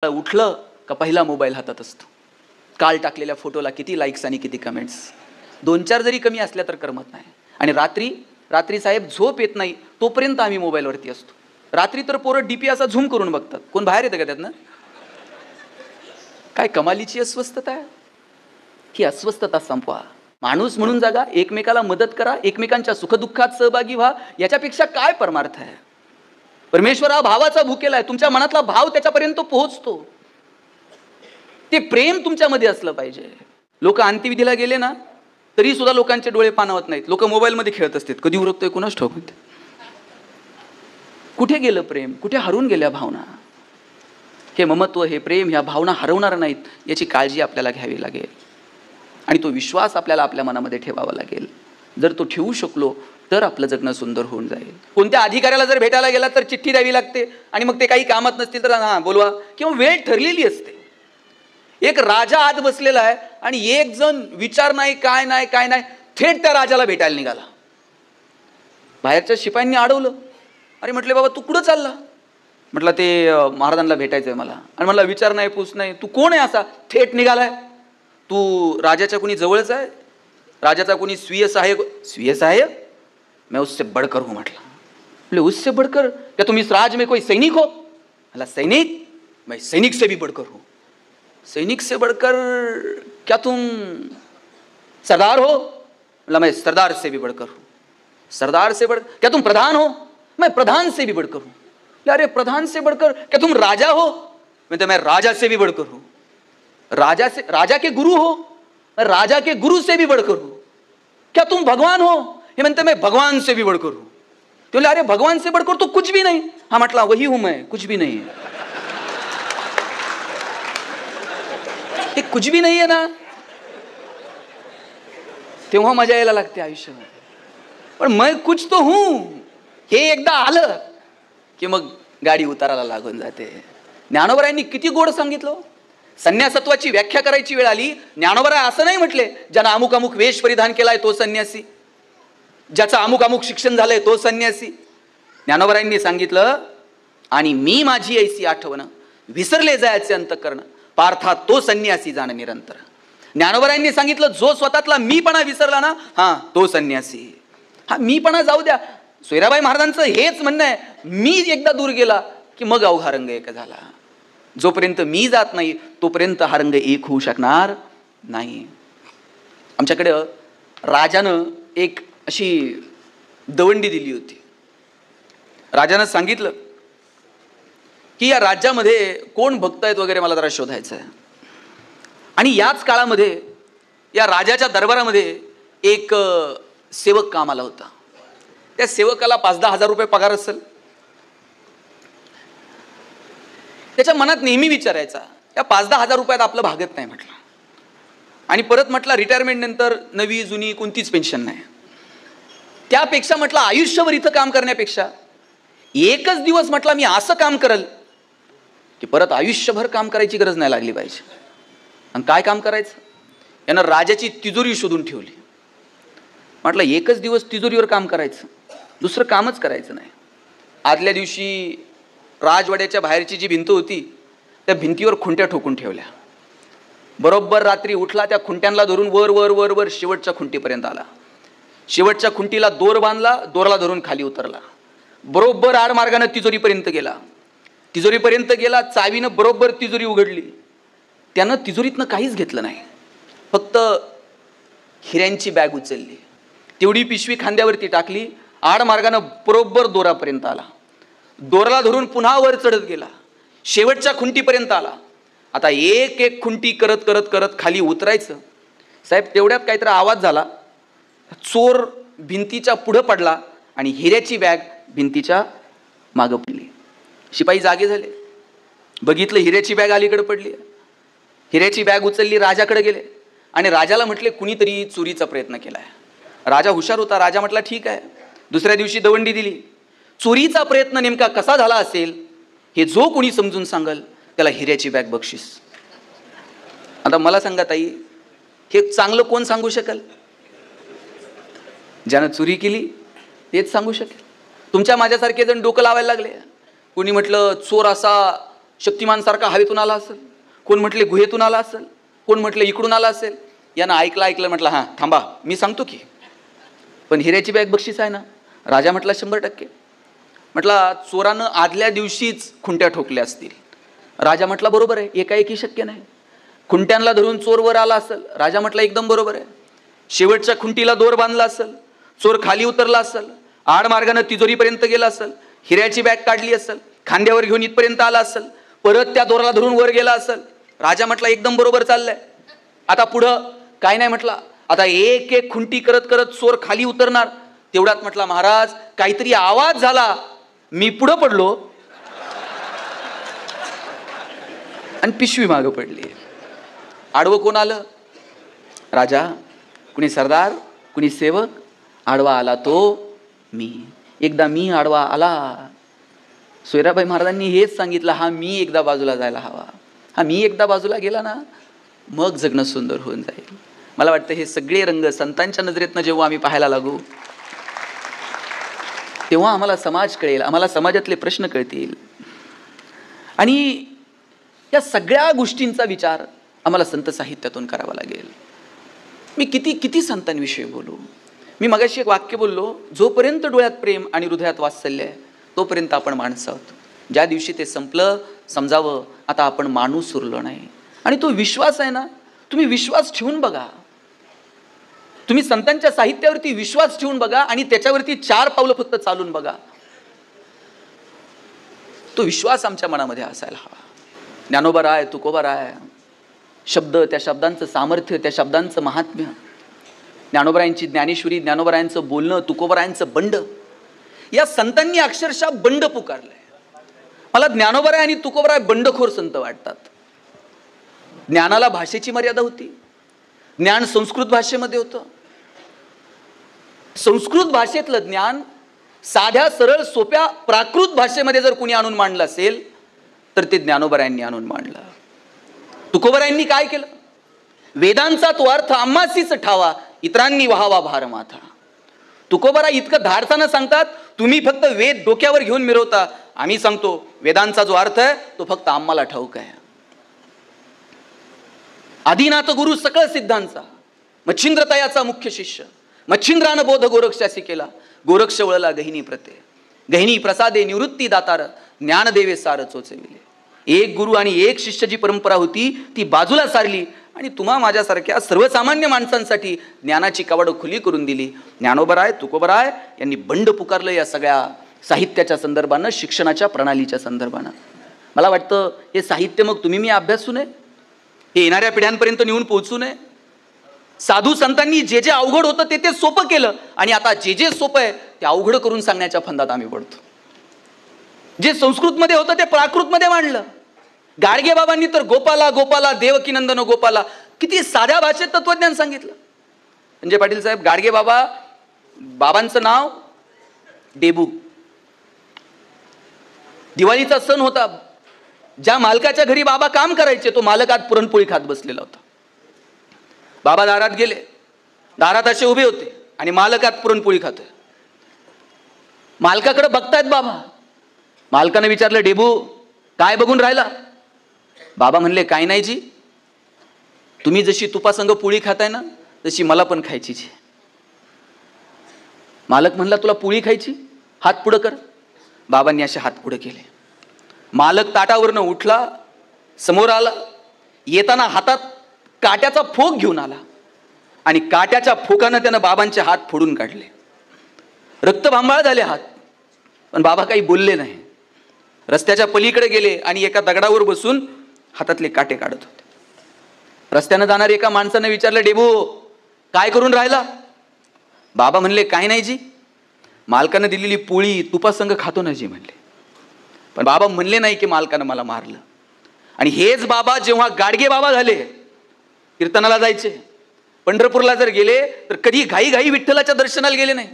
उठलं का पहिला मोबाईल हातात असतो. काल टाकलेल्या फोटोला किती लाईक्स आणि किती कमेंट्स, 2-4 जरी कमी असल्या तर करमत नाही. आणि रात्री साहेब झोप येत नाही तोपर्यंत आम्ही मोबाईलवरती असतो. रात्री तर पोरं डीपी असा झूम करून बघतात. कोण बाहेर येतं का त्यातनं? काय कमालीची अस्वस्थता आहे. ही अस्वस्थता संपवा. माणूस म्हणून जगा, एकमेकाला मदत करा, एकमेकांच्या सुखदुःखात सहभागी व्हा. याच्यापेक्षा काय परमार्थ आहे? परमेश्वर हा भावाचा भुकेला आहे. तुमच्या मनातला भाव त्याच्यापर्यंत पोहोचतो. ते प्रेम तुमच्यामध्ये असलं पाहिजे. लोक अंत्यविधीला गेले ना तरी सुद्धा लोकांचे डोळे पाणावत नाहीत. लोक मोबाईलमध्ये खेळत असतात. कधी उरकतोय कुणास ठाऊक. कुठे गेलं प्रेम? कुठे हरून गेल्या भावना? हे ममत्व, हे प्रेम, ह्या भावना हरवणार नाहीत याची काळजी आपल्याला घ्यावी लागेल. आणि तो विश्वास आपल्याला आपल्या मनामध्ये ठेवावा लागेल. जर तो ठेवू शकलो तर आपलं जगणं सुंदर होऊन जाईल. कोणत्या अधिकाऱ्याला जर भेटायला गेला तर चिठ्ठी द्यावी लागते आणि मग ते काही कामात नसतील तर हां बोलवा, किंवा वेळ ठरलेली असते. एक राजा आत बसलेला आहे आणि एक जण विचार नाही काय नाही थेट त्या राजाला भेटायला निघाला. बाहेरच्या शिपायांनी अडवलं. अरे म्हटले बाबा तू कुठं चालला? म्हटलं ते महाराजांना भेटायचंय मला. आणि म्हटलं विचार नाही पूस नाही, तू कोण आहे असा थेट निघालाय? तू राजाच्या कोणी जवळच आहे? राजाचा कोणी स्वीय सहायक? मैं उससे बढ़कर हूं. म्हटलं उससे बढ़कर? क्या तुम इस राज में कोई सैनिक हो? म्हटलं सैनिक? मैं सैनिक से भी बढ़कर हूं. सैनिक से बढ़कर? क्या तुम सरदार हो? मतलब मैं सरदार से भी बढ़कर हूं. सरदार से बढ़कर? क्या तुम प्रधान हो? मैं प्रधान से भी बढ़कर हूं. अरे प्रधान से बढ़कर? क्या तुम राजा हो? मैं राजा से भी बढ़कर हूं. राजा के गुरु हो? मैं राजा के गुरु से भी बढ़कर हूं. क्या तुम भगवान हो? हे म्हणते मैं भगवान से भी बढ़कर हूं. तो बोले अरे भगवान से बढ़कर तो कुछ भी नहीं. हाँ म्हटला वही हूं मैं, कुछ भी नहीं है. ते कुछ भी नाही आहे ना, तेव्हा मजा यायला लागते आयुष्यामध्ये. पण मैं कुछ तो हूं हे एकदा आलं की मग गाडी उताराला लागून जाते. ज्ञानोबरायांनी किती गोड सांगितलं. संन्यासत्वाची व्याख्या करायची वेळ आली, ज्ञानोबराय असं नाही म्हटले ज्यानं अमुक अमुक वेश परिधान केलाय तो संन्यासी, ज्याचं अमुक अमुक शिक्षण झालंय तो संन्यासी. ज्ञानोबरायांनी सांगितलं आणि मी माझी ऐसी आठवण विसरले जायचे अंतःकरण पार्था तो संन्यासी जाण निरंतर. ज्ञानोबरायांनी सांगितलं जो स्वतःतला मीपणा विसरला ना हा तो संन्यासी. हा मीपणा जाऊ द्या. सोयराबाई महाराजांचं हेच म्हणणं आहे, मी एकदा दूर गेला की मग अवघा रंग एक झाला. जोपर्यंत मी जात नाही तोपर्यंत हा रंग एक होऊ शकणार नाही. आमच्याकडे राजानं एक अशी दवंडी दिली होती. राजानं सांगितलं की या राज्यामध्ये कोण भक्त आहेत वगैरे मला जरा शोधायचं आहे. आणि याच काळामध्ये या राजाच्या दरबारामध्ये एक सेवक कामाला होता. त्या सेवकाला 5-10 हजार रुपये पगार असेल. त्याच्या मनात नेहमी विचारायचा या 5-10 हजार रुपयात आपलं भागत नाही म्हटलं. आणि परत म्हटलं रिटायरमेंट नंतर नवी जुनी कोणतीच पेन्शन नाही. त्यापेक्षा म्हटलं आयुष्यभर इथं काम करण्यापेक्षा एकच दिवस म्हटलं मी असं काम करल की परत आयुष्यभर काम करायची गरज नाही लागली पाहिजे. आणि काय काम करायचं? यानं राजाची तिजोरी शोधून ठेवली. म्हटलं एकच दिवस तिजोरीवर काम करायचं, दुसरं कामच करायचं नाही. आदल्या दिवशी राजवाड्याच्या बाहेरची जी भिंत होती त्या भिंतीवर खुंट्या ठोकून ठेवल्या. बरोबर रात्री उठला, त्या खुंट्यांना धरून वर वर वर वर शेवटच्या खुंटीपर्यंत आला. शेवटच्या खुंटीला दोर बांधला, दोरला धरून खाली उतरला. बरोबर आडमार्गानं तिजोरीपर्यंत गेला. तिजोरीपर्यंत गेला, चावीनं बरोबर तिजोरी उघडली. त्यानं तिजोरीतनं काहीच घेतलं नाही, फक्त हिऱ्यांची बॅग उचलली. तेवढी पिशवी खांद्यावरती टाकली. आडमार्गानं बरोबर दोरापर्यंत आला. दोराला धरून पुन्हा वर चढत गेला. शेवटच्या खुंटीपर्यंत आला. आता एक एक खुंटी करत करत करत खाली उतरायचं. साहेब तेवढ्यात काहीतरी आवाज झाला. चोर भिंतीच्या पुढं पडला आणि हिऱ्याची बॅग भिंतीच्या मागं पडली. शिपाई जागे झाले. बघितलं हिऱ्याची बॅग अलीकडे पडली. हिऱ्याची बॅग उचलली, राजाकडे गेले आणि राजाला म्हटले कुणीतरी चोरीचा प्रयत्न केलाय. राजा हुशार होता. राजा म्हटला ठीक आहे. दुसऱ्या दिवशी दवंडी दिली. चोरीचा प्रयत्न नेमका कसा झाला असेल हे जो कोणी समजून सांगल त्याला हिऱ्याची बॅग बक्षीस. आता मला सांगा ताई, हे चांगलं कोण सांगू शकेल? ज्यानं चोरी केली तेच सांगू शकेल. तुमच्या माझ्यासारखे जण डोकं लावायला लागले. कोणी म्हटलं चोर असा शक्तिमान सारखा हवेतून आला असेल, कोण म्हटले गुहेतून आला असेल, कोण म्हटले इकडून आला असेल. यानं ऐकलं म्हटलं हां थांबा मी सांगतो की, पण हिऱ्याची बॅग बक्षीस आहे ना. राजा म्हटला 100%. म्हटला चोरानं आदल्या दिवशीच खुंट्या ठोकल्या असतील. राजा म्हटला बरोबर आहे, एकाएकी शक्य नाही. खुंट्यांना धरून चोर वर आला असेल. राजा म्हटला एकदम बरोबर आहे. शेवटच्या खुंटीला दोर बांधला असेल, चोर खाली उतरला असेल, आडमार्गानं तिजोरीपर्यंत गेला असेल, हिऱ्याची बॅग काढली असेल, खांद्यावर घेऊन इथपर्यंत आला असेल, परत त्या दोराला धरून वर गेला असेल. राजा म्हटला एकदम बरोबर चाललंय. आता पुढं काय नाही म्हटला. आता एक एक खुंटी करत करत चोर खाली उतरणार. तेवढ्यात म्हटला महाराज काहीतरी आवाज झाला, मी पुढं पडलो आणि पिशवी मागं पडली. आडवं कोण आलं? राजा. कुणी सरदार, कुणी सेवक. आडवा आला तो मी. एकदा मी आडवा आला. सोयराबाई महाराजांनी हेच सांगितलं, हा मी एकदा बाजूला जायला हवा. हा मी एकदा बाजूला गेला ना, मग जगणं सुंदर होऊन जाईल. मला वाटतं हे सगळे रंग संतांच्या नजरेतनं जेव्हा आम्ही पाहायला लागू, तेव्हा आम्हाला समाज कळेल, आम्हाला समाजातले प्रश्न कळतील. आणि या सगळ्या गोष्टींचा विचार आम्हाला संत साहित्यातून करावा लागेल. मी किती किती संतांविषयी बोलू. मी मगाशी एक वाक्य बोललो, जोपर्यंत डोळ्यात प्रेम आणि हृदयात वात्सल्य आहे तोपर्यंत आपण माणसं आहोत. ज्या दिवशी ते संपलं समजावं आता आपण माणूस उरलो नाही. आणि तो विश्वास आहे ना, तुम्ही विश्वास ठेवून बघा. तुम्ही संतांच्या साहित्यावरती विश्वास ठेवून बघा आणि त्याच्यावरती 4 पावलं फक्त चालून बघा. तो विश्वास आमच्या मनामध्ये असायला हवा. ज्ञानोबा, तुकोबा, शब्द, त्या शब्दांचं सामर्थ्य, त्या शब्दांचं महात्म्य, ज्ञानोबरायांची ज्ञानेश्वरी, ज्ञानोबरायांचं बोलणं, तुकोबरायांचं बंड. या संतांनी अक्षरशः बंड पुकारलंय. मला ज्ञानोबराय आणि तुकोबराय बंडखोर संत वाटतात. ज्ञानाला भाषेची मर्यादा होती. ज्ञान संस्कृत भाषेमध्ये होतं. संस्कृत भाषेतलं ज्ञान साध्या सरळ सोप्या प्राकृत भाषेमध्ये जर कुणी आणून मांडलं असेल तर ते ज्ञानोबरायांनी आणून मांडलं. तुकोबरायांनी काय केलं? वेदांचा तो अर्थ आम्हासीच ठावा, इतरांनी व्हावा भार माथा. तुकोबराय इतकं धाडसानं सांगतात, तुम्ही फक्त वेद डोक्यावर घेऊन मिरवता, आम्ही सांगतो वेदांचा जो अर्थ आहे तो फक्त आम्हाला ठाऊक आहे. आदिनाथ गुरु सकळ सिद्धांचा, मच्छिंद्रतयाचा मुख्य शिष्य, मच्छिंद्रानं बोध गोरक्षासी केला, गोरक्ष वळला गहिनी प्रते, गहिनी प्रसादे निवृत्ती दातार, ज्ञानदेवे सार चोचविले. एक गुरु आणि एक शिष्य जी परंपरा होती ती बाजूला सारली आणि तुम्हा माझ्यासारख्या सर्वसामान्य माणसांसाठी ज्ञानाची कवाडं खुली करून दिली. ज्ञानोबराय, तुकोबराय यांनी बंड पुकारलं या सगळ्या साहित्याच्या संदर्भानं, शिक्षणाच्या प्रणालीच्या संदर्भानं. मला वाटतं हे साहित्य मग तुम्ही मी अभ्यासू नये, हे येणाऱ्या पिढ्यांपर्यंत नेऊन पोहोचू नये. साधू संतांनी जे जे अवघड होतं ते सोपं केलं आणि आता जे जे सोपं आहे ते अवघड करून सांगण्याच्या फंदात आम्ही पडतो. जे संस्कृतमध्ये होतं ते प्राकृतमध्ये मांडलं. गाडगे बाबांनी तर गोपाला गोपाला देवकी नंदन गोपाला किती साध्या भाषेत तत्वज्ञान सांगितलं. संजय पाटील साहेब, गाडगे बाबांचं नाव डेबू. दिवाळीचा सण होता. ज्या मालकाच्या घरी बाबा काम करायचे तो मालक आज पुरणपोळी खात बसलेला होता. बाबा दारात गेले, दारात असे उभे होते आणि मालक आज पुरणपोळी खातोय. मालकाकडे बघतायत बाबा. मालकाने विचारलं, डेबू काय बघून राहिला? बाबा म्हणले, काय नाही जी, तुम्ही जशी तुपासंग पोळी खाताय ना तशी मला पण खायची जी. मालक म्हणला, तुला पोळी खायची? हात पुढं कर. बाबांनी असे हात पुढे केले. मालक ताटावरनं उठला, समोर आला. येताना हातात काट्याचा फोक घेऊन आला आणि काट्याच्या फोकानं त्यानं बाबांचे हात फोडून काढले. रक्तभांबाळ झाले हात, पण बाबा काही बोलले नाही. रस्त्याच्या पलीकडे गेले आणि एका दगडावर बसून हातातले काटे काढत होते. रस्त्यानं जाणारे एका माणसानं विचारलं, डेबू काय करून राहिला? बाबा म्हणले, काही नाही जी, मालकानं दिलेली पोळी तुपासंग खातो ना जी म्हणले. पण बाबा म्हणले नाही की मालकानं मला मारलं. आणि हेच बाबा जेव्हा गाडगे बाबा झाले, कीर्तनाला जायचे, पंढरपूरला जर गेले तर कधी घाई घाई विठ्ठलाच्या दर्शनाला गेले नाही.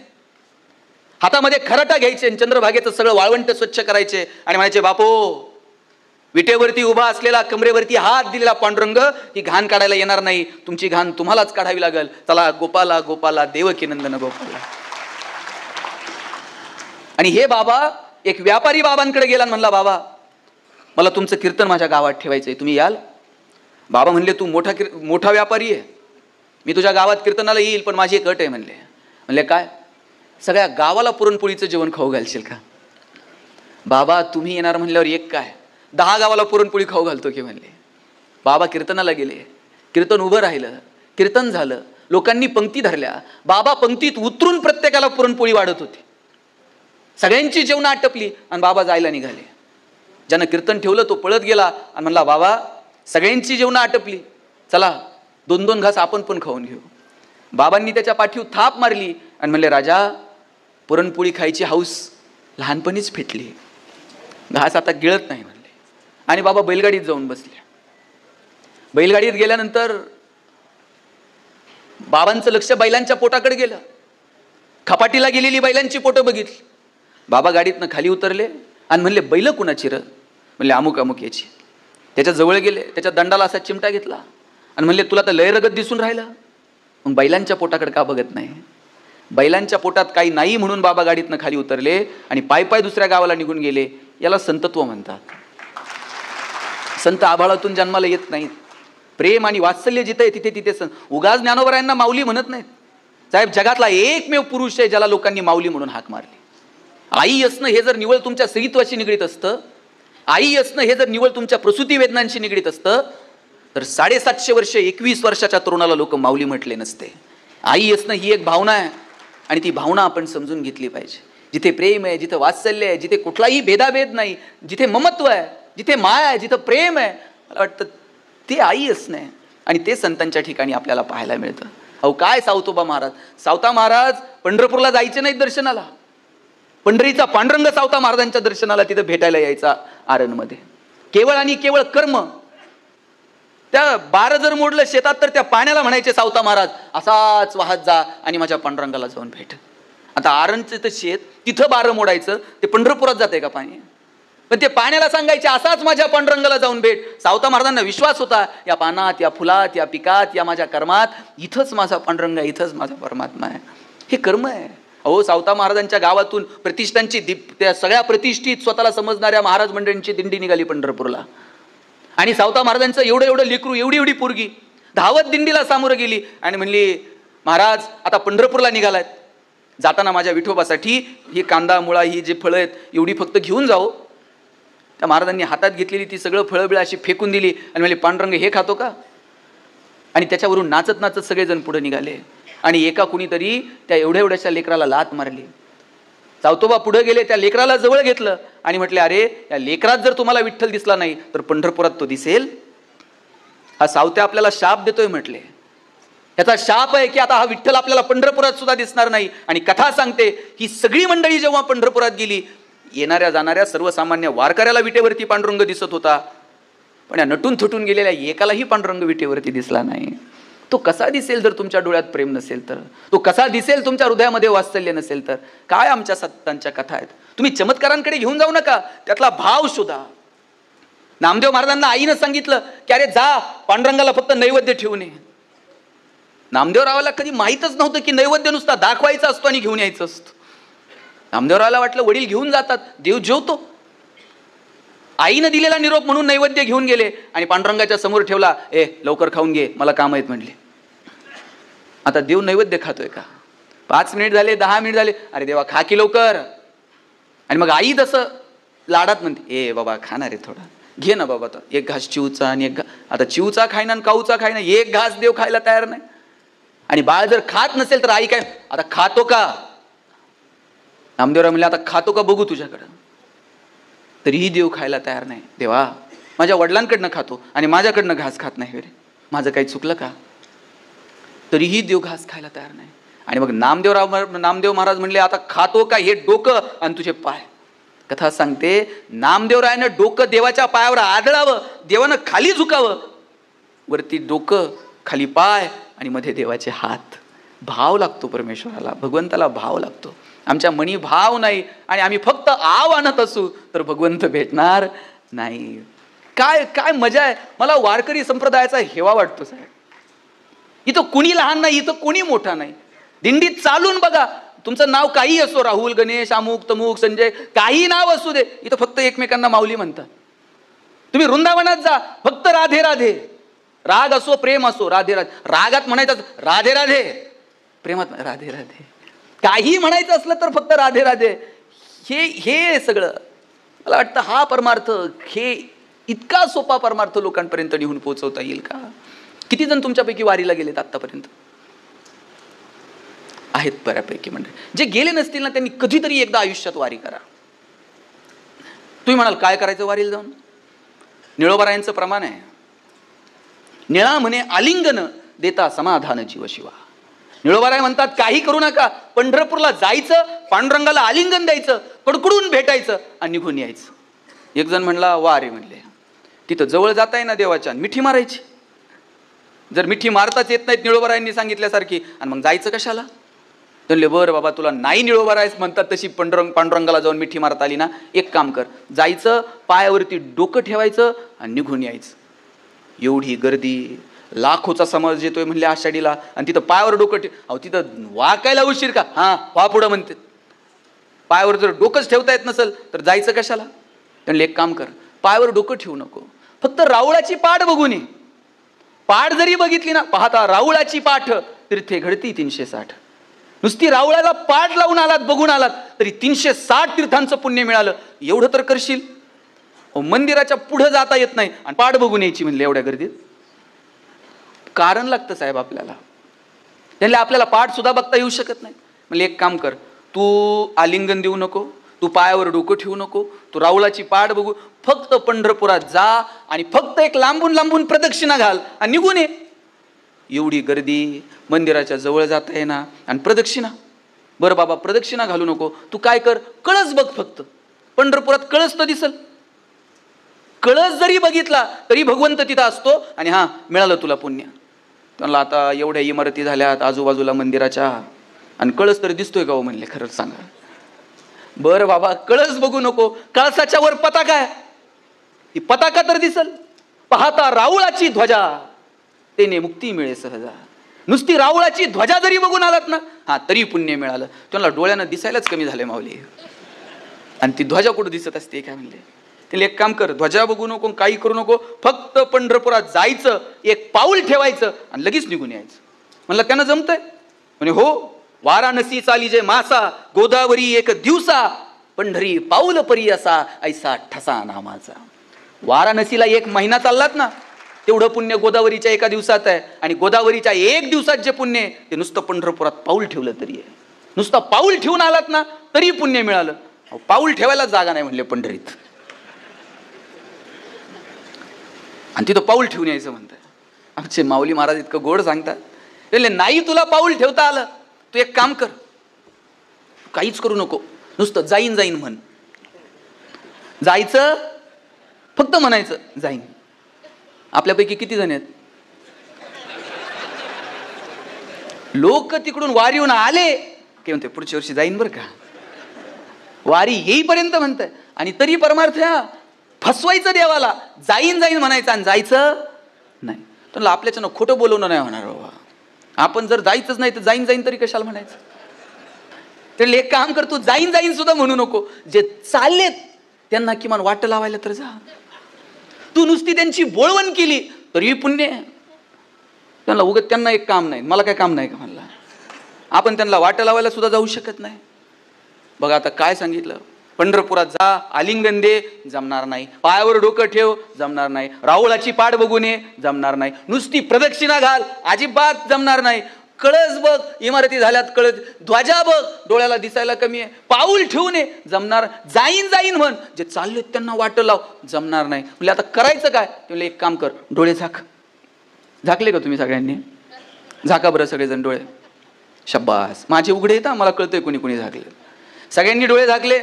हातामध्ये खराटा घ्यायचे, चंद्रभागेचं सगळं वाळवंट स्वच्छ करायचे आणि म्हणायचे, बापो विटेवरती उभा असलेला कमरेवरती हात दिलेला पांडुरंग ही घाण काढायला येणार नाही, तुमची घाण तुम्हालाच काढावी लागेल. चला गोपाला गोपाला देवकी नंदन गोपाला. आणि हे बाबा एक व्यापारी बाबांकडे गेला आणि म्हणला, बाबा मला तुमचं कीर्तन माझ्या गावात ठेवायचं आहे, तुम्ही याल? बाबा म्हणले, तू मोठा व्यापारी आहे, मी तुझ्या गावात कीर्तनाला येईल, पण माझी एक अट आहे. म्हणले काय? सगळ्या गावाला पुरणपोळीचं जेवण खाऊ घालशील का? बाबा तुम्ही येणार म्हणल्यावर एक काय 10 गावाला पुरणपोळी खाऊ घालतो की म्हणले. बाबा कीर्तनाला गेले, कीर्तन उभं राहिलं, कीर्तन झालं, लोकांनी पंक्ती धरल्या, बाबा पंक्तीत उतरून प्रत्येकाला पुरणपोळी वाढत होती. सगळ्यांची जेवणं आटपली आणि बाबा जायला निघाले. ज्यानं कीर्तन ठेवलं तो पळत गेला आणि म्हणला, बाबा सगळ्यांची जेवणं आटपली, चला 2-2 घास आपण पण खाऊन घेऊ. बाबांनी त्याच्या पाठीवर थाप मारली आणि म्हणले, राजा पुरणपोळी खायची हौस लहानपणीच फिटली, घास आता गिळत नाही म्हणले. आणि बाबा बैलगाडीत जाऊन बसले. बैलगाडीत गेल्यानंतर बाबांचं लक्ष बैलांच्या पोटाकडे गेलं. खपाटीला गेलेली बैलांची पोटं बघितली. बाबा गाडीतनं खाली उतरले आणि म्हणले, बैल कुणाची र? म्हणले, अमुक अमुक याची. त्याच्या जवळ गेले, त्याच्या दंडाला असा चिमटा घेतला आणि म्हणले, तुला तर लय रगत दिसून राहिला, मग बैलांच्या पोटाकडे का बघत नाही? बैलांच्या पोटात काही नाही म्हणून बाबा गाडीतनं खाली उतरले आणि पाय दुसऱ्या गावाला निघून गेले. याला संतत्व म्हणतात. संत आभाळातून जन्माला येत नाहीत. प्रेम आणि वात्सल्य जिथे आहे तिथे तिथे उगाच ज्ञानोबरायांना माऊली म्हणत नाहीत. साहेब, जगातला एकमेव पुरुष आहे ज्याला लोकांनी माऊली म्हणून हाक मारली. आई असणं हे जर निवळ तुमच्या स्त्रीत्वाशी निगडीत असतं, आई असणं हे जर निवळ तुमच्या प्रसूती वेदनांशी निगडीत असतं, तर 750 वर्ष 21 वर्षाच्या तरुणाला लोक माऊली म्हटले नसते. आई असणं ही एक भावना आहे आणि ती भावना आपण समजून घेतली पाहिजे. जिथे प्रेम आहे, जिथे वात्सल्य आहे, जिथे कुठलाही भेदाभेद नाही, जिथे ममत्व आहे, जिथे माया आहे, जिथं प्रेम आहे, मला वाटतं ते आई असणं आहे. आणि ते संतांच्या ठिकाणी आपल्याला पाहायला मिळतं. अहो काय सावतोबा महाराज, सावता महाराज पंढरपूरला जायचे नाहीत दर्शनाला. पंढरीचा पांडुरंग सावता महाराजांच्या दर्शनाला तिथं भेटायला यायचा आरणमध्ये. केवळ आणि केवळ कर्म. त्या 12 जर मोडलं शेतात तर त्या पाण्याला म्हणायचे सावता महाराज, असाच वाहत जा आणि माझ्या पांडुरंगाला जाऊन भेट. आता आरणचं तर शेत, तिथं 12 मोडायचं, ते पंढरपुरात जाते का पाणी? पण ते पाण्याला सांगायचे, असाच माझ्या पांडुरंगाला जाऊन भेट. सावता महाराजांना विश्वास होता, या पानात, या फुलात, या पिकात, या माझ्या कर्मात, इथंच माझा पांडुरंग आहे, इथंच माझा परमात्मा आहे. हे कर्म आहे. अहो, सावता महाराजांच्या गावातून प्रतिष्ठांची त्या सगळ्या प्रतिष्ठित स्वतःला समजणाऱ्या महाराज मंडळींची दिंडी निघाली पंढरपूरला. आणि सावता महाराजांचं एवढं लेकरू, एवढी पोरगी धावत दिंडीला सामोरं गेली आणि म्हणली, महाराज आता पंढरपूरला निघालायत, जाताना माझ्या विठोबासाठी ही कांदा मुळा ही जे फळं आहेत एवढी फक्त घेऊन जाओ. त्या महाराजांनी हातात घेतलेली ती सगळं फळं अशी फेकून दिली आणि म्हणले, पांडुरंग हे खातो का? आणि त्याच्यावरून नाचत नाचत सगळेजण पुढे निघाले. आणि एका कुणीतरी त्या एवढ्याशा लेकराला लात मारली. सावतोबा पुढे गेले, त्या लेकराला जवळ घेतलं आणि म्हटले, अरे या लेकरात जर तुम्हाला विठ्ठल दिसला नाही तर पंढरपुरात तो दिसेल. हा सावत्या आपल्याला शाप देतोय म्हटले. याचा शाप आहे की आता हा विठ्ठल आपल्याला पंढरपुरात सुद्धा दिसणार नाही. आणि कथा सांगते, ही सगळी मंडळी जेव्हा पंढरपुरात गेली, येणाऱ्या जाणाऱ्या सर्वसामान्य वारकऱ्याला विटेवरती पांडुरंग दिसत होता, पण या नटून थुटून गेलेल्या एकालाही पांडुरंग विटेवरती दिसला नाही. तो कसा दिसेल जर तुमच्या डोळ्यात प्रेम नसेल तर? तो कसा दिसेल तुमच्या हृदयामध्ये वात्सल्य नसेल तर? काय आमच्या संतांच्या कथा आहेत. तुम्ही चमत्कारांकडे घेऊन जाऊ नका, त्यातला भाव शोधा. नामदेव महाराजांना आईनं सांगितलं की अरे जा, पांडुरंगाला फक्त नैवेद्य ठेवून ये. नामदेवरावाला कधी माहीतच नव्हतं की नैवेद्य नुसता दाखवायचा असतो आणि घेऊन यायचं असतं. नामदेवरावाला वाटलं वडील घेऊन जातात, देव जेवतो. आईनं दिलेला निरोप म्हणून नैवेद्य घेऊन गेले आणि पांडुरंगाच्या समोर ठेवला. लवकर खाऊन घे, मला काम आहेत म्हणले. आता देव नैवेद्य खातोय का? 5 मिनिट झाले, 10 मिनिट झाले, अरे देवा खा की लवकर. आणि मग आई तसं लाडात म्हणते, बाबा खाणार आहे थोडा, घे ना बाबा, आता एक घास चिवचा आणि एक घास. आता चिवचा खायना आणि काऊचा खायना, एक घास देव खायला तयार नाही. आणि बाळ जर खात नसेल तर आई काय, आता खातो का? नामदेवराव म्हणले, आता खातो का बघू तुझ्याकडं. तरीही देव खायला तयार नाही. देवा माझ्या वडिलांकडनं खातो आणि माझ्याकडनं घास खात नाही रे, माझं काही चुकलं का? तरीही देव घास खायला तयार नाही. आणि मग नामदेव महाराज म्हणले, आता खातो का हे डोकं आणि तुझे पाय. कथा सांगते, नामदेवरायानं डोकं देवाच्या पायावर आदळावं, देवानं खाली झुकावं, वरती डोकं, खाली पाय आणि मध्ये देवाचे हात. भाव लागतो परमेश्वराला, भगवंताला भाव लागतो. आमच्या मनी भाव नाही आणि आम्ही फक्त आव आणत असू तर भगवंत भेटणार नाही. काय काय मजा आहे. मला वारकरी संप्रदायाचा हेवा वाटतो साहेब. इथं कुणी लहान नाही, इथं कोणी मोठा नाही. दिंडीत चालून बघा, तुमचं नाव काही असो, राहुल, गणेश, अमुक तमुक, संजय, काही नाव असू दे, इथं फक्त एकमेकांना माऊली म्हणतात. तुम्ही वृंदावनात जा, फक्त राधे राधे. राग असो प्रेम असो, राधे राधे. रागात म्हणायचं राधे राधे, प्रेमात राधे राधे. काही म्हणायचं असलं तर फक्त राधे राधे. हे सगळं मला वाटतं हा परमार्थ, हे इतका सोपा परमार्थ लोकांपर्यंत नेऊन पोहोचवता येईल का? किती जण तुमच्यापैकी वारीला गेलेत आतापर्यंत? आहेत बऱ्यापैकी. म्हणजे जे गेले नसतील ना, त्यांनी कधीतरी एकदा आयुष्यात वारी करा. तुम्ही म्हणाल काय करायचं वारीला जाऊन? निळोबारायांचं प्रमाण आहे, निळा म्हणे आलिंगन देता समाधान जीव शिवा. निळोबाराय म्हणतात काही करू नका, पंढरपूरला जायचं, पांडुरंगाला आलिंगन द्यायचं, कडकडून भेटायचं आणि निघून यायचं. एक जण म्हणला वा रे, म्हणले तिथं जवळ जाताय ना देवाच्या, मिठी मारायची. जर मिठी मारताच येत नाहीत निळोबारायांनी सांगितल्यासारखी, आणि मग जायचं कशाला? म्हणले बरं बाबा, तुला नाही निळोबारायच म्हणतात तशी पांडुरंगाला जाऊन मिठी मारता आली ना, एक काम कर, जायचं, पायावरती डोकं ठेवायचं आणि निघून यायचं. एवढी गर्दी, लाखोचा समाज येतोय म्हणले आषाढीला, आणि तिथं पायावर डोकं अहो तिथं वाकायला उशीर का? हां वा पुढं म्हणते. पायावर जर डोकंच ठेवता येत नसेल तर जायचं कशाला? म्हणले एक काम कर, पायावर डोकं ठेवू नको, फक्त राऊळाची पाठ बघून ये. पाठ जरी बघितली ना, पाहता राऊळाची पाठ तीर्थे घडती 360. नुसती राऊळाला पाठ लावून आलात, बघून आलात तरी 360 तीर्थांचं पुण्य मिळालं. एवढं तर करशील. मंदिराच्या पुढे जाता येत नाही आणि पाठ बघून यायची म्हणले एवढ्या गर्दीत. कारण लागतं साहेब आपल्याला. त्यांना आपल्याला पाठ सुद्धा बघता येऊ शकत नाही. म्हणजे एक काम कर, तू आलिंगन देऊ नको, तू पायावर डोकं ठेवू नको, तू राऊळाची पाठ बघू, फक्त पंढरपुरात जा आणि फक्त एक लांबून लांबून प्रदक्षिणा घाल आणि निघून ये. एवढी गर्दी, मंदिराच्या जवळ जाता येईना आणि प्रदक्षिणा. बरं बाबा प्रदक्षिणा घालू नको, तू काय कर, कळस बघ फक्त. पंढरपुरात कळस तर दिसल. कळस जरी बघितला तरी भगवंत तिथं असतो आणि हां मिळालं तुला पुण्य. त्यांना आता एवढ्या इमारती झाल्यात आजूबाजूला मंदिराच्या, आणि कळस तरी दिसतोय का हो म्हणले, खरंच सांगा. बरं बाबा कळस बघू नको, कळसाच्या वर पताका आहे, ही पताका तर दिसल. पाहता राऊळाची ध्वजा तेने मुक्ती मिळे सहजा. नुसती राऊळाची ध्वजा जरी बघून आलात ना, हा तरी पुण्य मिळालं. त्यांना डोळ्यानं दिसायलाच कमी झाले माऊली, आणि ती ध्वजा कुठं दिसत असते काय म्हणले. त्याला एक काम कर, ध्वजा बघू नको, काही करू नको, फक्त पंढरपुरात जायचं, एक पाऊल ठेवायचं आणि लगेच निघून यायचं. म्हणलं त्यांना जमतंय? म्हणे हो. वाराणसी चाली जे मासा, गोदावरी एक दिवसा, पंढरी पाऊल परी असा, ऐसा ठसा नामाचा. वाराणसीला 1 महिना चाललात ना, तेवढं पुण्य गोदावरीच्या एका दिवसात आहे. आणि गोदावरीच्या 1 दिवसात जे पुण्य आहे ते नुसतं पंढरपुरात पाऊल ठेवलं तरी आहे. नुसतं पाऊल ठेवून आलात ना तरी पुण्य मिळालं. पाऊल ठेवायला जागा नाही म्हणले पंढरीत, आणि तिथं पाऊल ठेवून यायचं म्हणतात. आमचे माऊली महाराज इतकं गोड सांगतात. नाही तुला पाऊल ठेवता आलं, तू एक काम कर, काहीच करू नको, नुसतं जाईन जाईन म्हण. जायचं, फक्त म्हणायचं जाईन. आपल्यापैकी किती जण आहेत? लोक तिकडून वारी येऊन आले की म्हणते पुढच्या वर्षी जाईन बरं का, वारी येईपर्यंत म्हणताय, आणि तरी परमार्थ फसवायचं देवाला. जाईन जाईन म्हणायचं आणि जायचं नाही. तर आपल्याच्यानं खोटं बोलवणं नाही होणार बाबा. आपण जर जायचंच नाही तर जाईन जाईन तरी कशाला म्हणायचं. तर एक काम कर, तू जाईन जाईन सुद्धा म्हणू नको. जे चाललेत त्यांना किमान वाट लावायला तर जा. तू नुसती त्यांची बोळवण केली तरी पुण्य. त्यांना उगत त्यांना एक काम नाही, मला काय काम नाही का म्हणला. आपण त्यांना वाट लावायला सुद्धा जाऊ शकत नाही. बघा आता काय सांगितलं, पंढरपुरात जा, आलिंगन दे, जमणार नाही. पायावर डोकं ठेव, जमणार नाही. राऊळाची पाठ बघून ये, जमणार नाही. नुसती प्रदक्षिणा घाल, अजिबात जमणार नाही. कळस बघ, इमारती झाल्यात कळस, ध्वजा बघ, डोळ्याला दिसायला कमी आहे, पाऊल ठेवून ये, जमणार. जाईन जाईन म्हण, जे चालले त्यांना वाट लाव, जमणार नाही. म्हणजे आता करायचं काय? म्हणजे एक काम कर, डोळे झाक. झाकले का तुम्ही सगळ्यांनी? झाका बरं सगळेजण डोळे. शब्बास, माझे उघडे येतात, मला कळतंय कोणी कोणी झाकले. सगळ्यांनी डोळे झाकले.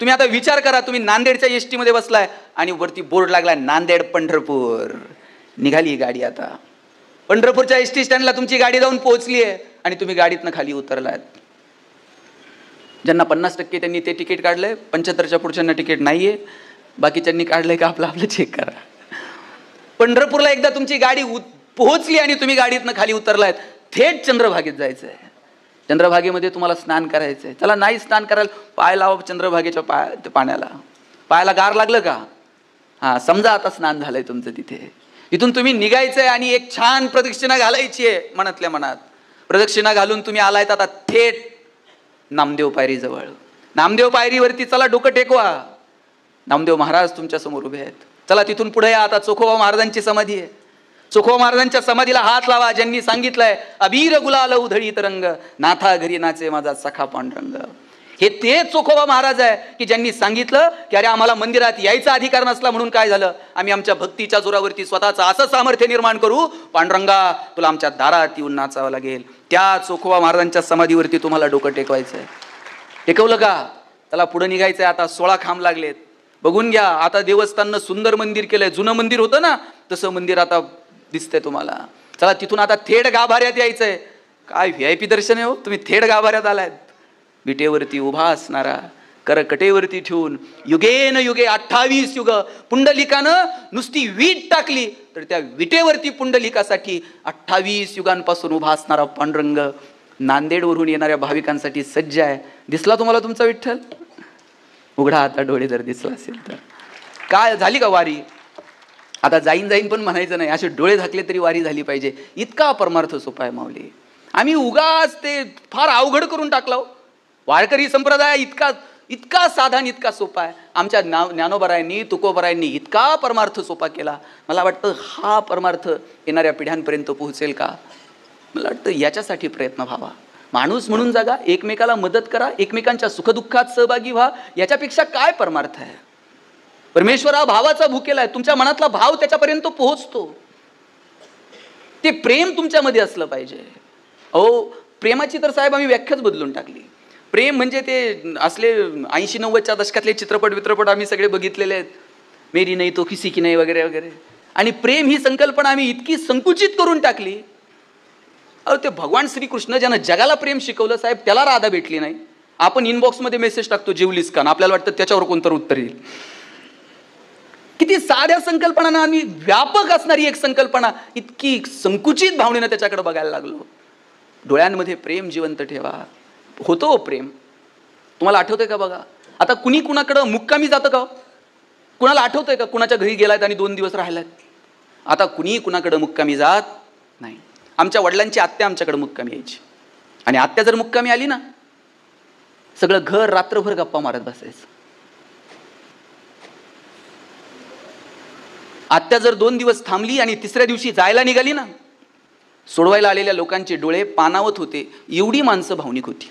तुम्ही आता विचार करा, तुम्ही नांदेडच्या एसटी मध्ये बसलाय आणि वरती बोर्ड लागलाय नांदेड पंढरपूर. निघाली गाडी, आता पंढरपूरच्या एसटी स्टँडला तुमची गाडी जाऊन पोहोचली आहे आणि तुम्ही गाडीतनं खाली उतरलात. ज्यांना 50% त्यांनी ते तिकीट काढलंय, 75च्या पुढच्यांना तिकीट नाहीये, बाकीच्यांनी काढलंय का आपलं आपलं चेक करा. पंढरपूरला एकदा तुमची गाडी पोहोचली आणि तुम्ही गाडीतनं खाली उतरलायत, थेट चंद्रभागेत जायचं आहे. चंद्रभागेमध्ये तुम्हाला स्नान करायचं आहे. चला नाही स्नान करायला, पाय लावा चंद्रभागेच्या पाण्याला. पायाला गार लागलं का? हा, समजा आता स्नान झालंय तुमचं तिथे. इथून तुम्ही निघायचंय आणि एक छान प्रदक्षिणा घालायची आहे मनातल्या मनात. प्रदक्षिणा घालून तुम्ही आलायत आता थेट नामदेव पायरीजवळ. नामदेव पायरीवरती चला, डोकं टेकवा. नामदेव महाराज तुमच्या समोर उभे आहेत. चला तिथून पुढे या. आता चोखोबा महाराजांची समाधी आहे. चोखोबा महाराजांच्या समाधीला हात लावा. ज्यांनी सांगितलंय अबीर गुलाल उधळीत रंग, नाथा घरी नाचे माझा सखा पांडुरंग. हे ते चोखोबा महाराज आहे की ज्यांनी सांगितलं की अरे आम्हाला मंदिरात यायचा अधिकार नसला म्हणून काय झालं, आम्ही आमच्या भक्तीच्या जोरावरती स्वतःचं असं सामर्थ्य निर्माण करू, पांडुरंगा तुला आमच्या दारात येऊन नाचावं लागेल. त्या चोखोबा महाराजांच्या समाधीवरती तुम्हाला डोकं टेकवायचंय. टेकवलं का? त्याला पुढे निघायचंय. आता 16 खांब लागलेत. बघून घ्या. आता देवस्थाननं सुंदर मंदिर केलंय. जुनं मंदिर होतं ना तसं मंदिर आता दिसतंय तुम्हाला. चला तिथून आता थेट गाभाऱ्यात यायचंय. काय VIP दर्शन आहे हो. तुम्ही थेट गाभाऱ्यात आलायत. विटेवरती उभा असणारा, करकटेवरती ठेवून युगेन युगे 28 युग पुंडलिकानं नुसती वीट टाकली तर त्या विटेवरती पुंडलिकासाठी 28 युगांपासून उभा असणारा पांडुरंग नांदेडवरून येणाऱ्या भाविकांसाठी सज्ज आहे. दिसला तुम्हाला तुमचा विठ्ठल? उघडा आता डोळे जर दिसला असेल तर. काय झाली का वारी? आता जाईन पण म्हणायचं नाही. असे डोळे झाकले तरी वारी झाली पाहिजे. इतका परमार्थ सोपा आहे माऊली. आम्ही उगाच ते फार अवघड करून टाकलो. वारकरी संप्रदाय इतका साधा आणि इतका सोपा आहे. आमच्या ज्ञानोबरायांनी तुकोबरायांनी इतका परमार्थ सोपा केला. मला वाटतं हा परमार्थ येणाऱ्या पिढ्यांपर्यंत पोहोचेल का? मला वाटतं याच्यासाठी प्रयत्न व्हावा. माणूस म्हणून जगा, एकमेकाला मदत करा, एकमेकांच्या सुखदुःखात सहभागी व्हा. याच्यापेक्षा काय परमार्थ आहे? परमेश्वर हा भावाचा भुकेला आहे. तुमच्या मनातला भाव त्याच्यापर्यंत पोहोचतो. ते प्रेम तुमच्यामध्ये असलं पाहिजे. अहो प्रेमाची तर साहेब आम्ही व्याख्याच बदलून टाकली. प्रेम म्हणजे ते असले 80-90च्या दशकातले चित्रपट आम्ही सगळे बघितलेले आहेत. मेरी नाही तो किसी की नाही वगैरे वगैरे. आणि प्रेम ही संकल्पना आम्ही इतकी संकुचित करून टाकली. अहो ते भगवान श्रीकृष्ण ज्यानं जगाला प्रेम शिकवलं साहेब, त्याला राधा भेटली नाही. आपण इनबॉक्समध्ये मेसेज टाकतो जेवलीस का, आपल्याला वाटतं त्याच्यावर कोणतं उत्तर येईल. किती साध्या संकल्पना आम्ही व्यापक असणारी एक संकल्पना इतकी संकुचित भावनेनं त्याच्याकडे बघायला लागलो. डोळ्यांमध्ये प्रेम जिवंत ठेवा. होतो प्रेम. तुम्हाला आठवतंय का बघा, आता कुणी कुणाकडं मुक्कामी जातं का? कुणाला आठवतंय का कुणाच्या घरी गेलायत आणि 2 दिवस राहिलात? आता कुणी कुणाकडं मुक्कामी जात नाही. आमच्या वडिलांची आत्या आमच्याकडे मुक्कामी यायची आणि आत्या जर मुक्कामी आली ना, सगळं घर रात्रभर गप्पा मारत बसायचं. आत्या जर 2 दिवस थांबली आणि 3ऱ्या दिवशी जायला निघाली ना, सोडवायला आलेल्या लोकांचे डोळे पाणावत होते. एवढी माणसं भावनिक होती.